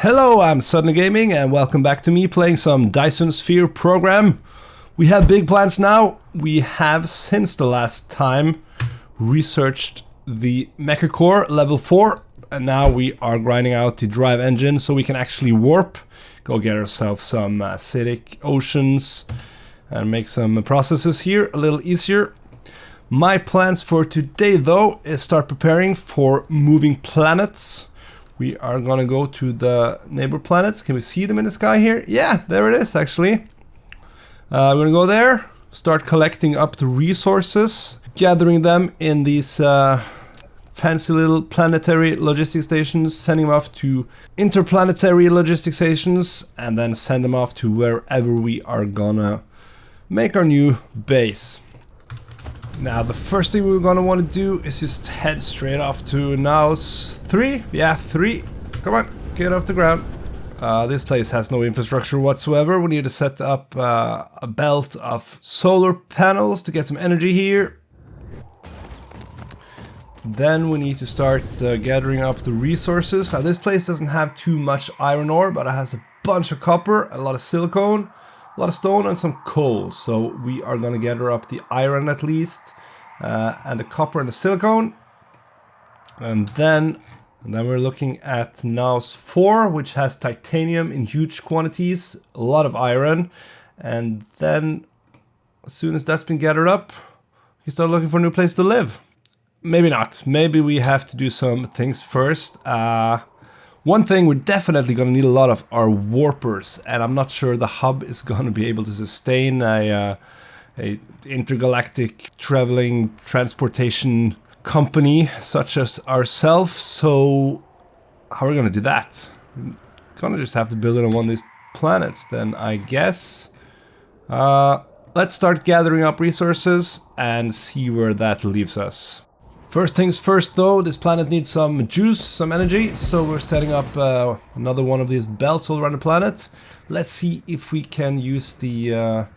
Hello, I'm Suddenly Gaming and welcome back to me playing some Dyson Sphere Program. We have big plans now. We have, since the last time, researched the mecha core level 4, and now we are grinding out the drive engine so we can actually warp, go get ourselves some acidic oceans and make some processes here a little easier. My plans for today though is start preparing for moving planets. We are gonna go to the neighbor planets. Can we see them in the sky here? Yeah, there it is actually. We're gonna go there, start collecting up the resources, gathering them in these fancy little planetary logistic stations, sending them off to interplanetary logistic stations, and then send them off to wherever we are gonna make our new base. Now the first thing we're gonna want to do is just head straight off to Naos 3. Yeah, 3. Come on, get off the ground. This place has no infrastructure whatsoever. We need to set up a belt of solar panels to get some energy here. Then we need to start gathering up the resources. Now this place doesn't have too much iron ore, but it has a bunch of copper, a lot of silicone, a lot of stone and some coal. So we are going to gather up the iron at least, and the copper and the silicone. And then we're looking at Naos 4, which has titanium in huge quantities, a lot of iron. And then as soon as that's been gathered up, we start looking for a new place to live. Maybe not. Maybe we have to do some things first. One thing we're definitely going to need a lot of are warpers, and I'm not sure the hub is going to be able to sustain a intergalactic traveling transportation company such as ourselves. So how are we going to do that? We're going to just have to build it on one of these planets then, I guess. Let's start gathering up resources and see where that leaves us. First things first though, this planet needs some juice, some energy, so we're setting up another one of these belts all around the planet. Let's see if we can use the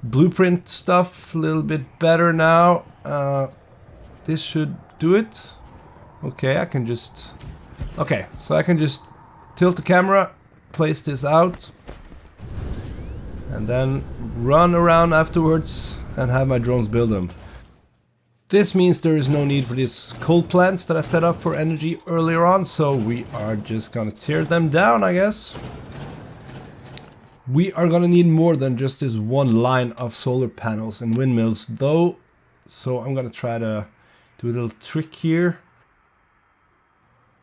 blueprint stuff a little bit better now. This should do it. Okay, so I can just tilt the camera, place this out, and then run around afterwards and have my drones build them. This means there is no need for these coal plants that I set up for energy earlier on, so we are just gonna tear them down, I guess. We are gonna need more than just this one line of solar panels and windmills though, so I'm gonna try to do a little trick here.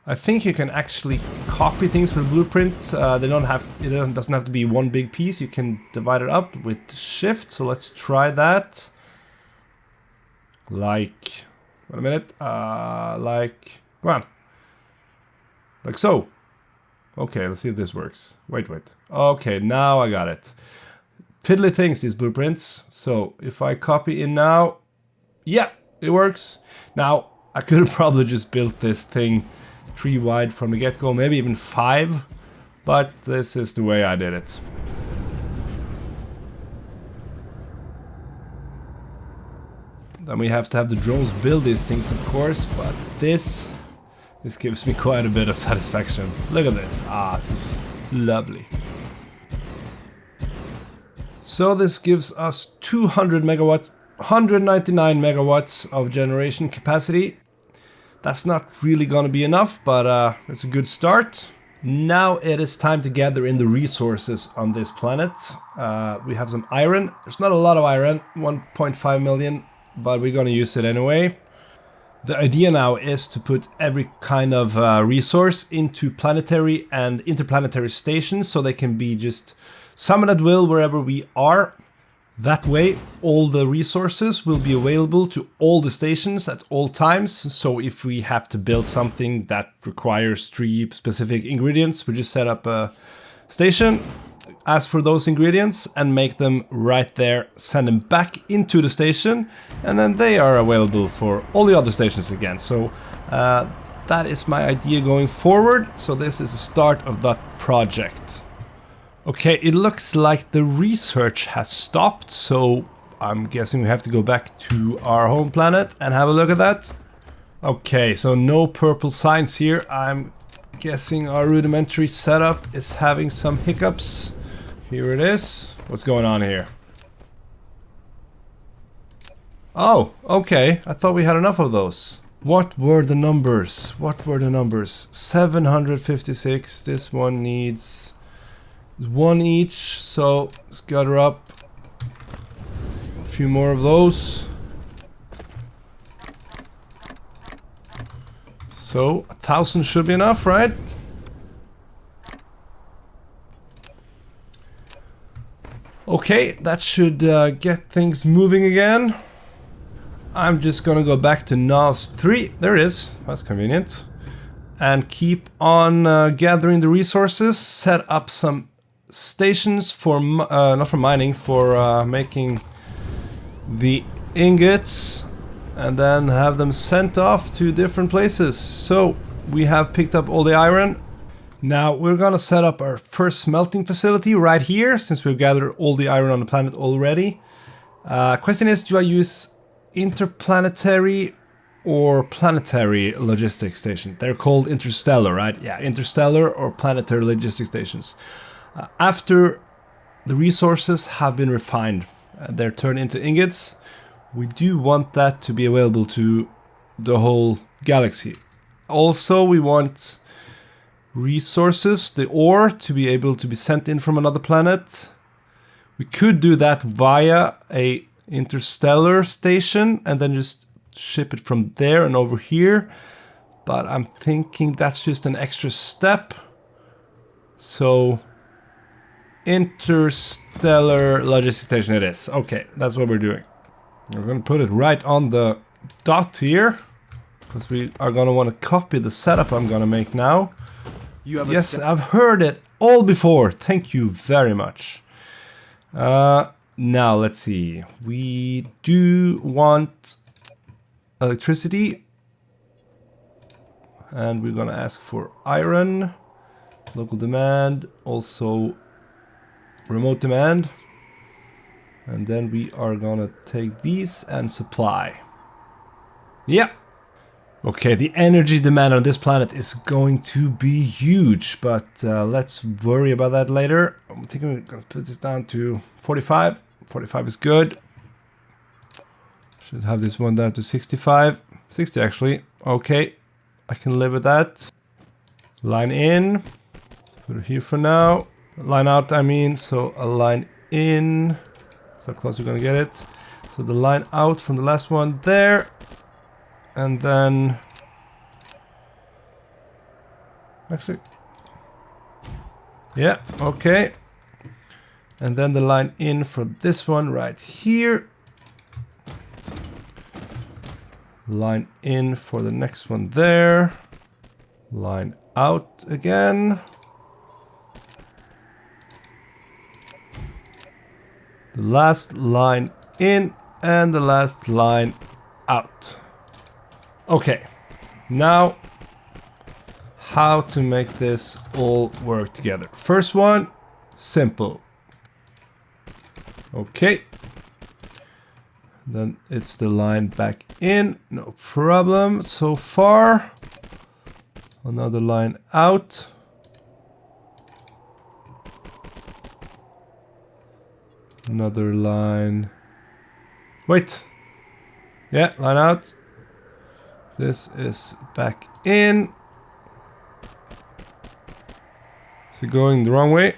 I think you can actually copy things for the blueprint. It doesn't have to be one big piece. You can divide it up with shift, so let's try that. Like, wait a minute, like, come on, like so. Okay, let's see if this works. Wait. Okay, now I got it. Fiddly things, these blueprints. So if I copy in now, yeah, it works. Now, I could have probably just built this thing 3 wide from the get-go, maybe even 5, but this is the way I did it. Then we have to have the drones build these things, of course, but this gives me quite a bit of satisfaction. Look at this. This is lovely. So this gives us 200 megawatts, 199 megawatts of generation capacity. That's not really gonna be enough, but it's a good start. Now it is time to gather in the resources on this planet. We have some iron. There's not a lot of iron, 1.5 million. But we're gonna use it anyway. The idea now is to put every kind of resource into planetary and interplanetary stations so they can be just summoned at will wherever we are. That way all the resources will be available to all the stations at all times. So if we have to build something that requires 3 specific ingredients, we just set up a station, ask for those ingredients and make them right there, send them back into the station, and then they are available for all the other stations again. So that is my idea going forward. So this is the start of that project. Okay, it looks like the research has stopped, so I'm guessing we have to go back to our home planet and have a look at that. Okay, so no purple signs here. I'm Guessing our rudimentary setup is having some hiccups. Here it is. What's going on here? Oh, okay. I thought we had enough of those. What were the numbers? What were the numbers? 756. This one needs one each. So let's gather up a few more of those. So 1,000 should be enough, right? Okay, that should get things moving again. I'm just gonna go back to NAS 3. There it is. That's convenient. And keep on gathering the resources. Set up some stations for not for mining, for making the ingots, and then have them sent off to different places. So we have picked up all the iron. Now we're gonna set up our first smelting facility right here, since we've gathered all the iron on the planet already. Question is, do I use interplanetary or planetary logistics station? They're called interstellar, right? Yeah, interstellar or planetary logistics stations. After the resources have been refined, they're turned into ingots. We do want that to be available to the whole galaxy. Also, we want resources, the ore, to be able to be sent in from another planet. We could do that via a interstellar station and then just ship it from there and over here. But I'm thinking that's just an extra step. So interstellar logistics station it is. Okay, that's what we're doing. We're going to put it right on the dot here, because we are going to want to copy the setup I'm going to make now. Yes, I've heard it all before. Thank you very much. Now, let's see. We do want electricity. And we're going to ask for iron. Local demand. Also remote demand. And then we are gonna take these and supply. Yeah. Okay, the energy demand on this planet is going to be huge, but let's worry about that later. I'm thinking we're gonna put this down to 45. 45 is good. Should have this one down to 65. 60 actually. Okay, I can live with that. Line in. Put it here for now. Line out, I mean, so a line in. How close we're gonna get it. So the line out from the last one there, and then actually, yeah, okay, and then the line in for this one right here, line in for the next one there, line out again. The last line in and the last line out. Okay, now how to make this all work together. First one, simple. Okay. Then it's the line back in, no problem so far. Another line out. Another line. Wait. Yeah, line out. This is back in. Is it going the wrong way?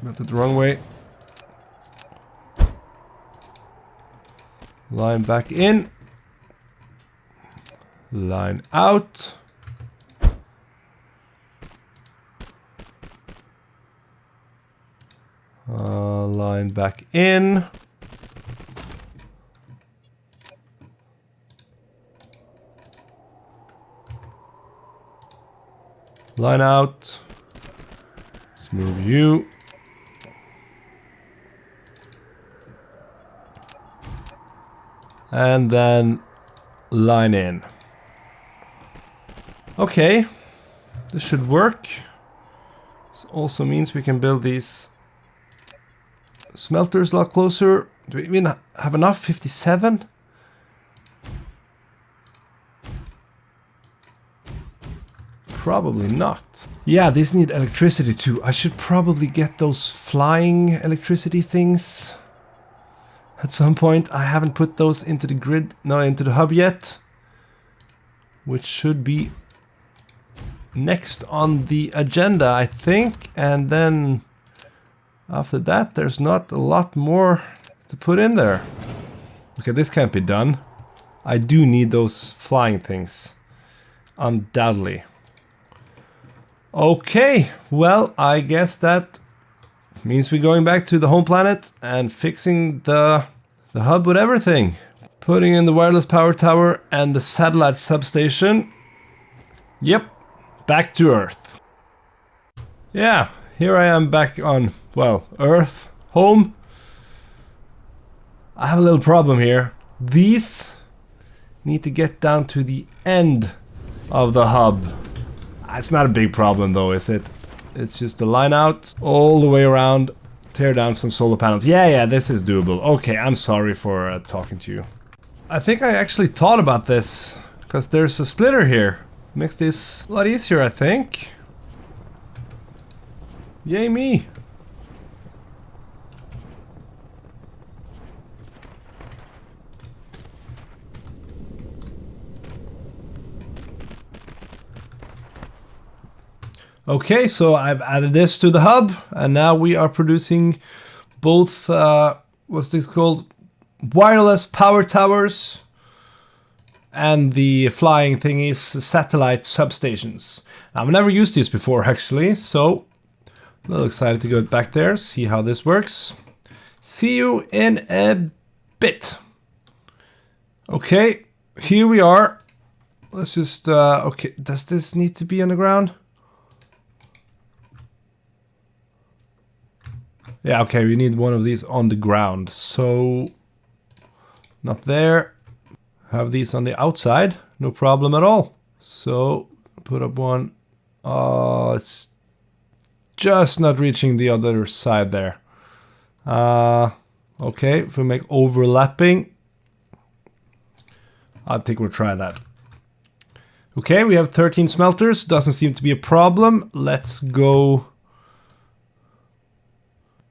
Went it the wrong way. Line back in. Line out. Line back in. Line out. Let's move you. And then line in. Okay, this should work. This also means we can build these smelters a lot closer. Do we even have enough? 57? Probably not. Yeah, these need electricity too. I should probably get those flying electricity things at some point. I haven't put those into the grid, no, into the hub yet, which should be next on the agenda, I think. And then after that, there's not a lot more to put in there. Okay, this can't be done. I do need those flying things, undoubtedly. Okay, well, I guess that means we're going back to the home planet and fixing the hub with everything. Putting in the wireless power tower and the satellite substation. Yep, back to Earth. Yeah, here I am back on, well, Earth, home. I have a little problem here. These need to get down to the end of the hub. It's not a big problem though, is it? It's just the line out all the way around, tear down some solar panels. Yeah, this is doable. Okay, I'm sorry for talking to you. I think I actually thought about this, because there's a splitter here. Makes this a lot easier, I think. Yay me! Okay, so I've added this to the hub, and now we are producing both, what's this called? Wireless power towers and the flying thingies, satellite substations. I've never used these before, actually, so a little excited to go back there, see how this works. See you in a bit. Okay, here we are. Let's just, okay, does this need to be on the ground? Yeah, okay, we need one of these on the ground. So, not there. Have these on the outside. No problem at all. So, put up one. Oh, it's just not reaching the other side there. Okay, if we make overlapping, I think we'll try that. Okay, we have 13 smelters. Doesn't seem to be a problem. Let's go.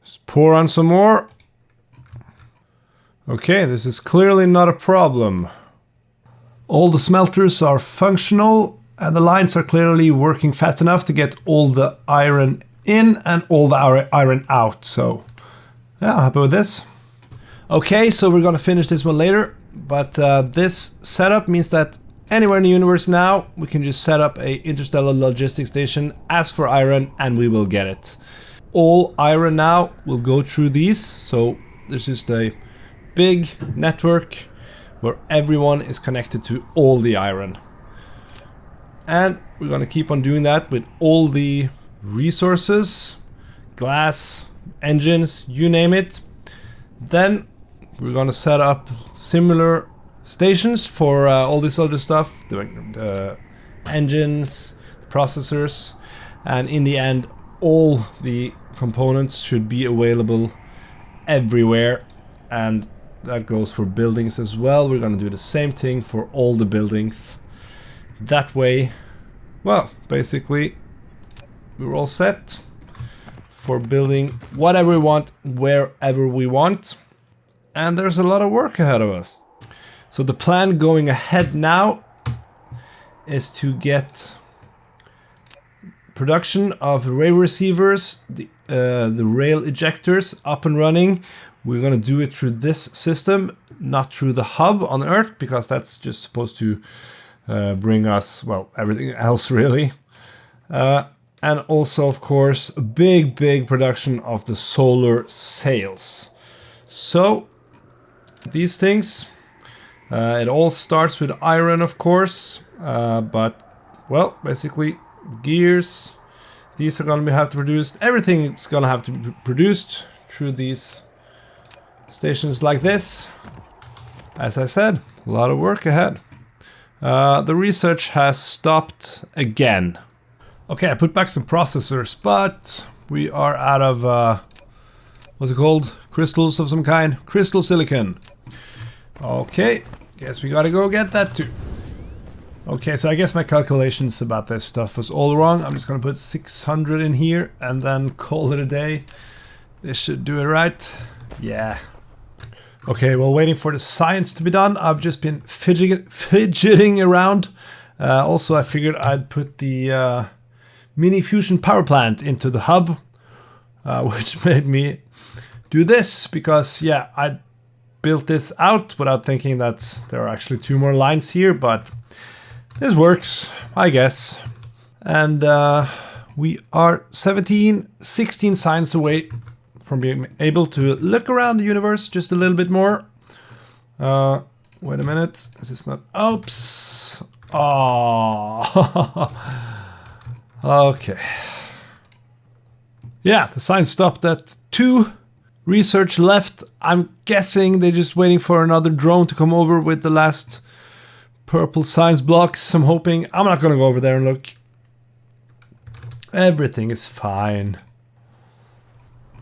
Just pour on some more. Okay, this is clearly not a problem. All the smelters are functional and the lines are clearly working fast enough to get all the iron in and all the iron out. So, yeah, I'm happy with this. Okay, so we're gonna finish this one later, but this setup means that anywhere in the universe now, we can just set up a interstellar logistics station, ask for iron, and we will get it. All iron now will go through these, so there's just a big network where everyone is connected to all the iron. And we're gonna keep on doing that with all the resources, glass, engines, you name it. Then we're gonna set up similar stations for all this other stuff, the engines, the processors, and in the end all the components should be available everywhere, and that goes for buildings as well. We're gonna do the same thing for all the buildings. That way, well, basically we're all set for building whatever we want, wherever we want. And there's a lot of work ahead of us. So the plan going ahead now is to get production of rail receivers, the rail ejectors up and running. We're gonna do it through this system, not through the hub on Earth, because that's just supposed to bring us, well, everything else really. And also, of course, a big production of the solar sails. So, these things, it all starts with iron, of course, but, well, basically, gears, these are going to have to produce, everything's going to have to be produced through these stations like this. As I said, a lot of work ahead. The research has stopped again. Okay, I put back some processors, but we are out of, what's it called? Crystals of some kind? Crystal silicon. Okay, guess we gotta go get that too. Okay, so I guess my calculations about this stuff was all wrong. I'm just gonna put 600 in here and then call it a day. This should do it right. Yeah. Okay, well, waiting for the science to be done, I've just been fidgeting around. Also, I figured I'd put the mini fusion power plant into the hub, which made me do this because, yeah, I built this out without thinking that there are actually 2 more lines here, but this works, I guess. And we are 16 signs away from being able to look around the universe just a little bit more. Wait a minute. Is this not... Oops. Oh. Okay. Yeah, the sign stopped at 2. Research left. I'm guessing they're just waiting for another drone to come over with the last purple science blocks. I'm hoping. I'm not gonna go over there and look. Everything is fine.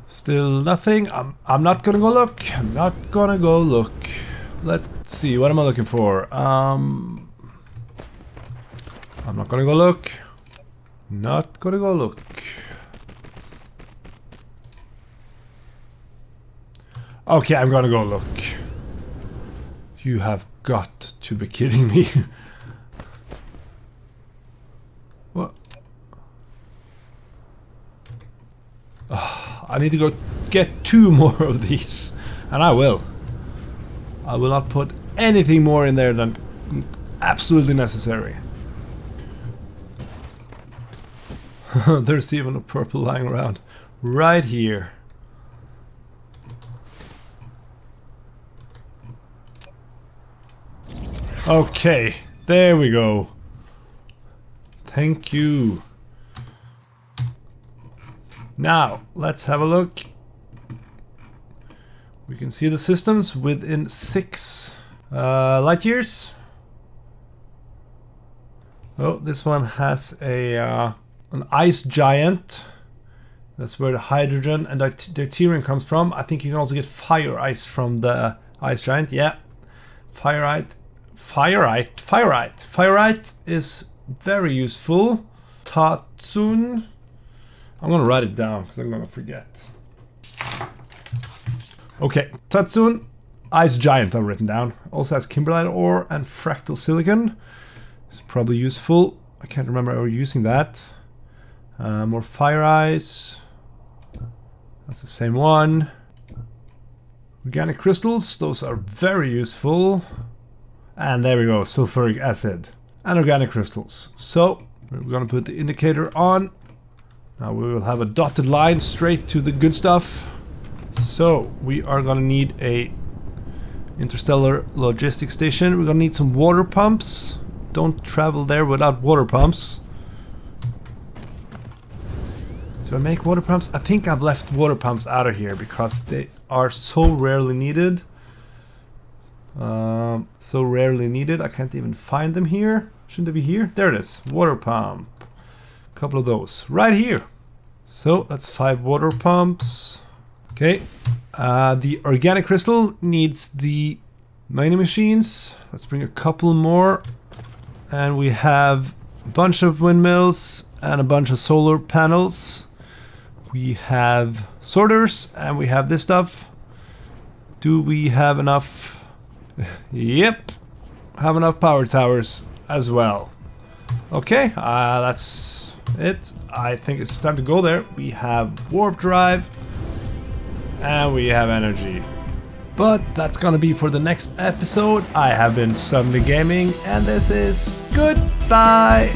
Still nothing. I'm not gonna go look. I'm not gonna go look. Let's see. What am I looking for? I'm not gonna go look. Not gonna go look. Okay, I'm gonna go look. You have got to be kidding me. What? Oh, I need to go get 2 more of these. And I will. I will not put anything more in there than absolutely necessary. There's even a purple lying around. Right here. Okay, there we go. Thank you. Now, let's have a look. We can see the systems within 6 light years. Oh, this one has a an ice giant. That's where the hydrogen and deuterium comes from. I think you can also get fire ice from the ice giant. Yeah, fireite. Fireite is very useful. Tatsun. I'm gonna write it down because I'm gonna forget. Okay, Tatsun, ice giant I've written down. Also has kimberlite ore and fractal silicon. It's probably useful. I can't remember ever using that. More fire ice. That's the same one. Organic crystals, those are very useful. And there we go, sulfuric acid and organic crystals. So we're gonna put the indicator on. Now we will have a dotted line straight to the good stuff. So we are gonna need a interstellar logistics station. We're gonna need some water pumps. Don't travel there without water pumps. Do I make water pumps? I think I've left water pumps out of here because they are so rarely needed. So rarely needed. I can't even find them here. Shouldn't they be here? There it is. Water pump. A couple of those right here. So that's 5 water pumps. Okay. The organic crystal needs the mining machines. Let's bring a couple more. And we have a bunch of windmills and a bunch of solar panels. We have sorters and we have this stuff. Do we have enough? Yep, have enough power towers as well. Okay, that's it. I think it's time to go there. We have warp drive and we have energy. But that's gonna be for the next episode. I have been Suddenly Gaming and this is goodbye.